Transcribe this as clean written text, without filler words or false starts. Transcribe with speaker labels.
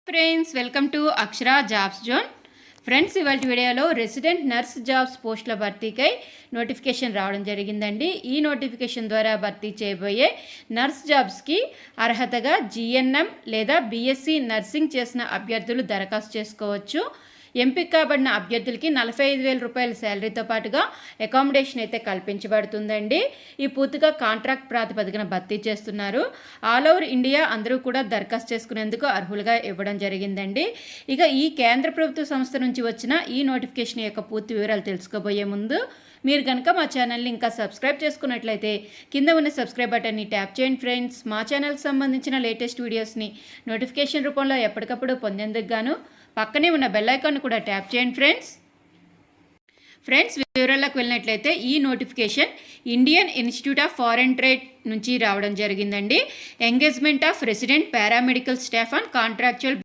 Speaker 1: Friends welcome to Akshara jobs zone. Friends ఇవాళ వీడియోలో resident nurse jobs పోస్టుల భర్తీకై notification రావడం జరిగిందండి. ఈ నోటిఫికేషన్ ద్వారా భర్తీ చేయబోయే నర్స్ జాబ్స్కి అర్హతగా జిఎన్ఎం లేదా బీఎస్సీ నర్సింగ్ చేసిన అభ్యర్థులు దరఖాస్తు చేసుకోవచ్చు. ఎంపిక కాబడిన అభ్యర్థులకి 45,000 రూపాయల శాలరీతో పాటుగా అకామిడేషన్ అయితే కల్పించబడుతుందండి. ఈ పూర్తిగా కాంట్రాక్ట్ ప్రాతిపదికన భర్తీ చేస్తున్నారు. ఆల్ ఓవర్ ఇండియా అందరూ కూడా దరఖాస్తు చేసుకునేందుకు అర్హులుగా ఇవ్వడం జరిగిందండి. ఇక ఈ కేంద్ర ప్రభుత్వ సంస్థ నుంచి వచ్చిన ఈ నోటిఫికేషన్ యొక్క పూర్తి వివరాలు తెలుసుకోబోయే ముందు మీరు కనుక మా ఛానల్ని ఇంకా సబ్స్క్రైబ్ చేసుకున్నట్లయితే కింద ఉన్న సబ్స్క్రైబ్ బటన్ని ట్యాప్ చేయండి ఫ్రెండ్స్. మా ఛానల్కి సంబంధించిన లేటెస్ట్ వీడియోస్ని నోటిఫికేషన్ రూపంలో ఎప్పటికప్పుడు పొందేందుకు గాను పక్కనే ఉన్న బెల్ ఐకాన్ కూడా ట్యాప్ చేయండి ఫ్రెండ్స్. వివరాలకు వెళ్ళినట్లయితే ఈ notification Indian institute of foreign trade నుంచి రావడం జరిగిందండి. Engagement of resident paramedical staff on contractual